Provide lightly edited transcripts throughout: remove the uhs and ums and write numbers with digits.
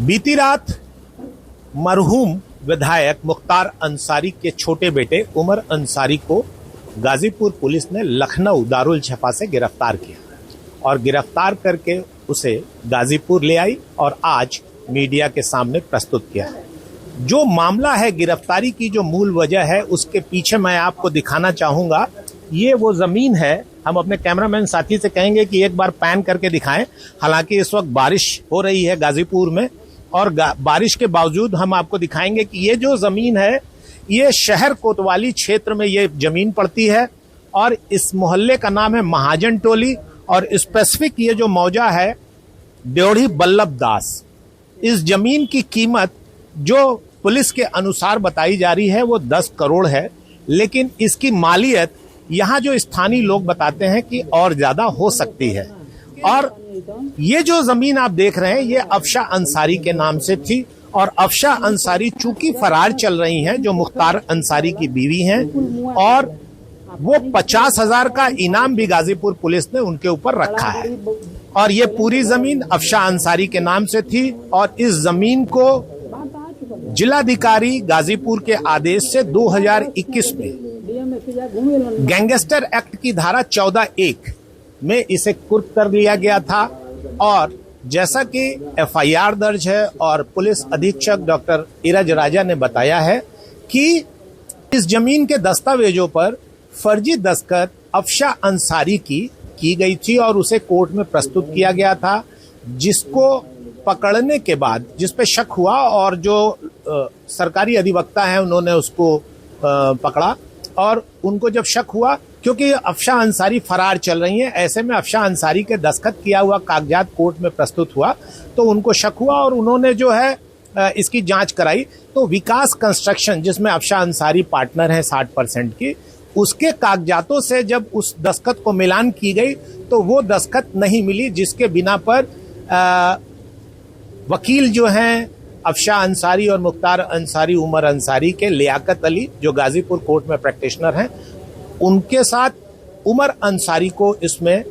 बीती रात मरहूम विधायक मुख्तार अंसारी के छोटे बेटे उमर अंसारी को गाजीपुर पुलिस ने लखनऊ दारुल छपा से गिरफ्तार किया और गिरफ्तार करके उसे गाजीपुर ले आई और आज मीडिया के सामने प्रस्तुत किया। जो मामला है, गिरफ्तारी की जो मूल वजह है, उसके पीछे मैं आपको दिखाना चाहूंगा। ये वो जमीन है। हम अपने कैमरामैन साथी से कहेंगे कि एक बार पैन करके दिखाएं। हालांकि इस वक्त बारिश हो रही है गाजीपुर में और बारिश के बावजूद हम आपको दिखाएंगे कि ये जो जमीन है, ये शहर कोतवाली क्षेत्र में ये जमीन पड़ती है और इस मोहल्ले का नाम है महाजन टोली और स्पेसिफिक ये जो मौजा है ड्योढ़ी बल्लभ दास। इस जमीन की कीमत जो पुलिस के अनुसार बताई जा रही है वो 10 करोड़ है, लेकिन इसकी मालियत यहाँ जो स्थानीय लोग बताते हैं कि और ज्यादा हो सकती है। और ये जो जमीन आप देख रहे हैं ये अफशा अंसारी के नाम से थी और अफशा अंसारी चूंकि फरार चल रही हैं, जो मुख्तार अंसारी की बीवी हैं, और वो 50,000 का इनाम भी गाजीपुर पुलिस ने उनके ऊपर रखा है। और ये पूरी जमीन अफशा अंसारी के नाम से थी और इस जमीन को जिलाधिकारी गाजीपुर के आदेश से 2021 में गैंगस्टर एक्ट की धारा 14(1) में इसे कुर्क कर लिया गया था। और जैसा कि एफआईआर दर्ज है और पुलिस अधीक्षक डॉक्टर इरज राजा ने बताया है कि इस जमीन के दस्तावेजों पर फर्जी दस्तखत अफशा अंसारी की गई थी और उसे कोर्ट में प्रस्तुत किया गया था, जिसको पकड़ने के बाद जिस पे शक हुआ और जो सरकारी अधिवक्ता है उन्होंने उसको पकड़ा और उनको जब शक हुआ, क्योंकि अफशा अंसारी फरार चल रही हैं, ऐसे में अफशा अंसारी के दस्तखत किया हुआ कागजात कोर्ट में प्रस्तुत हुआ तो उनको शक हुआ और उन्होंने जो है इसकी जांच कराई। तो विकास कंस्ट्रक्शन, जिसमें अफशा अंसारी पार्टनर है 60% की, उसके कागजातों से जब उस दस्तखत को मिलान की गई तो वो दस्तखत नहीं मिली, जिसके बिना पर वकील जो हैं अफशा अंसारी और मुख्तार अंसारी उमर अंसारी के लियाकत अली, जो गाजीपुर कोर्ट में प्रैक्टिशनर हैं, उनके साथ उमर अंसारी को इसमें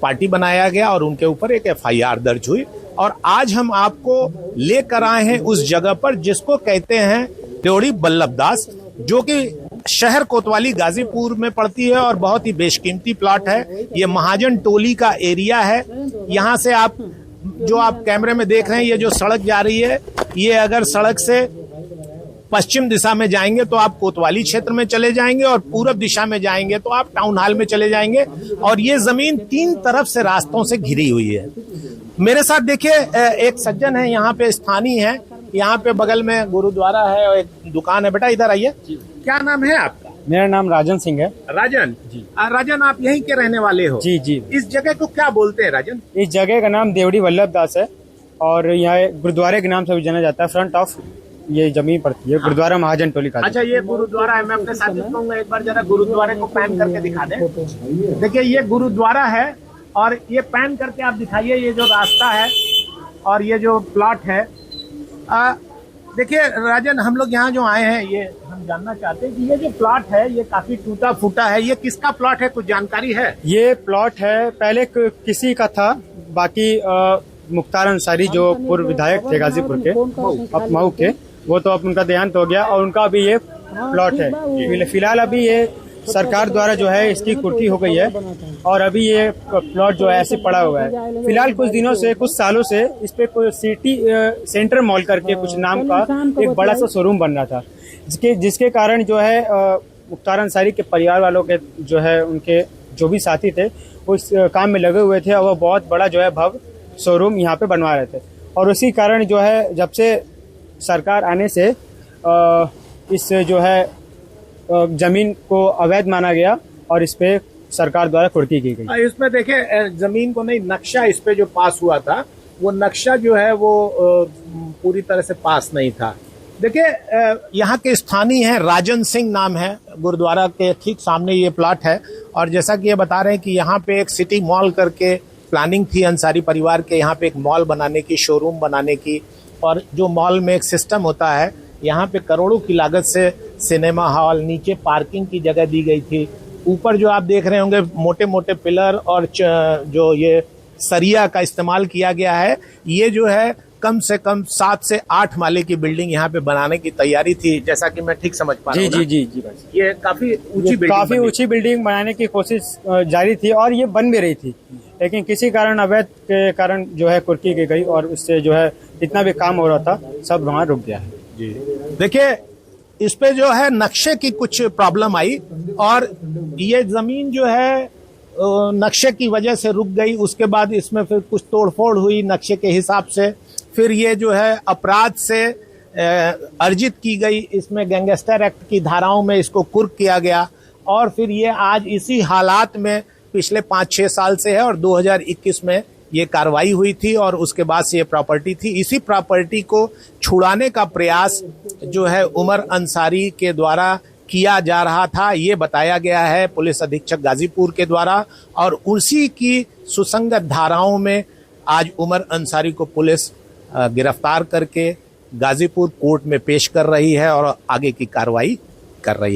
पार्टी बनाया गया और उनके ऊपर एक एफआईआर दर्ज हुई। और आज हम आपको लेकर आए हैं उस जगह पर जिसको कहते हैं ड्योढ़ी बल्लभ दास, जो कि शहर कोतवाली गाजीपुर में पड़ती है और बहुत ही बेशकीमती प्लॉट है। ये महाजन टोली का एरिया है। यहाँ से आप जो आप कैमरे में देख रहे हैं, ये जो सड़क जा रही है, ये अगर सड़क से पश्चिम दिशा में जाएंगे तो आप कोतवाली क्षेत्र में चले जाएंगे और पूरब दिशा में जाएंगे तो आप टाउन हॉल में चले जाएंगे। और ये जमीन 3 तरफ से रास्तों से घिरी हुई है। मेरे साथ देखिए एक सज्जन है, यहाँ पे स्थानीय है, यहाँ पे बगल में गुरुद्वारा है और एक दुकान है। बेटा इधर आइए, क्या नाम है आपका? मेरा नाम राजन सिंह है। राजन जी। राजन, आप यहीं के रहने वाले हो? जी जी। इस जगह को क्या बोलते हैं राजन? इस जगह का नाम ड्योढ़ी बल्लभ दास है और यहाँ गुरुद्वारे के नाम से भी जाना जाता है। फ्रंट ऑफ ये जमीन पड़ती है गुरुद्वारा महाजन टोली का। अच्छा, ये गुरुद्वारा है। मैं अपने साथी को कहूंगा एक बार जरा गुरुद्वारे को पैन करके दिखा दें। देखिए ये गुरुद्वारा है और ये पैन करके आप दिखाइए, ये जो रास्ता है और ये जो प्लॉट है। देखिए राजन, हम लोग यहाँ जो आए हैं, ये हम जानना चाहते हैं कि ये जो प्लॉट है ये काफी टूटा फूटा है, ये किसका प्लॉट है? कुछ जानकारी है? ये प्लॉट है पहले किसी का था, बाकी मुख्तार अंसारी जो पूर्व विधायक थे गाजीपुर के, मऊ के, वो तो अब उनका देहांत हो गया और उनका अभी ये प्लॉट है। फिलहाल अभी ये सरकार द्वारा जो है इसकी कुर्की हो गई है और अभी ये प्लॉट जो है ऐसे पड़ा हुआ है। फिलहाल कुछ दिनों से, कुछ सालों से इस पे कोई सिटी सेंटर मॉल करके कुछ नाम का एक बड़ा सा शोरूम बन रहा था, जिसके कारण जो है मुख्तार अंसारी के परिवार वालों के जो है उनके जो भी साथी थे उस काम में लगे हुए थे और वो बहुत बड़ा जो है भव्य शोरूम यहाँ पे बनवा रहे थे। और उसी कारण जो है जब से सरकार आने से इस जो है जमीन को अवैध माना गया और इस पे सरकार द्वारा कुर्की की गई। इसमें देखिए जमीन को नहीं, नक्शा इस पे जो पास हुआ था वो नक्शा जो है वो पूरी तरह से पास नहीं था। देखिए यहाँ के स्थानीय हैं, राजन सिंह नाम है, गुरुद्वारा के ठीक सामने ये प्लॉट है। और जैसा कि ये बता रहे हैं कि यहाँ पे एक सिटी मॉल करके प्लानिंग थी अंसारी परिवार के, यहाँ पे एक मॉल बनाने की, शोरूम बनाने की। और जो मॉल में एक सिस्टम होता है, यहाँ पे करोड़ों की लागत से सिनेमा हॉल, नीचे पार्किंग की जगह दी गई थी। ऊपर जो आप देख रहे होंगे मोटे मोटे पिलर और जो ये सरिया का इस्तेमाल किया गया है, ये जो है कम से कम 7 से 8 माले की बिल्डिंग यहाँ पे बनाने की तैयारी थी, जैसा कि मैं ठीक समझ पा रहा हूँ। जी भाई साहब। ये काफी ऊंची ये बिल्डिंग काफी बनी। ऊंची बिल्डिंग बनाने की कोशिश जारी थी और ये बन भी रही थी, लेकिन किसी कारण अवैध के कारण जो है कुर्की की गई और उससे जो है जितना भी काम हो रहा था सब वहाँ रुक गया है। जी देखिए, इस पे जो है नक्शे की कुछ प्रॉब्लम आई और ये जमीन जो है नक्शे की वजह से रुक गई। उसके बाद इसमें फिर कुछ तोड़फोड़ हुई नक्शे के हिसाब से, फिर ये जो है अपराध से अर्जित की गई, इसमें गैंगस्टर एक्ट की धाराओं में इसको कुर्क किया गया और फिर ये आज इसी हालात में पिछले 5-6 साल से है और 2021 में ये कार्रवाई हुई थी और उसके बाद से ये प्रॉपर्टी थी। इसी प्रॉपर्टी को छुड़ाने का प्रयास जो है उमर अंसारी के द्वारा किया जा रहा था, ये बताया गया है पुलिस अधीक्षक गाजीपुर के द्वारा और उसी की सुसंगत धाराओं में आज उमर अंसारी को पुलिस गिरफ्तार करके गाजीपुर कोर्ट में पेश कर रही है और आगे की कार्रवाई कर रही है।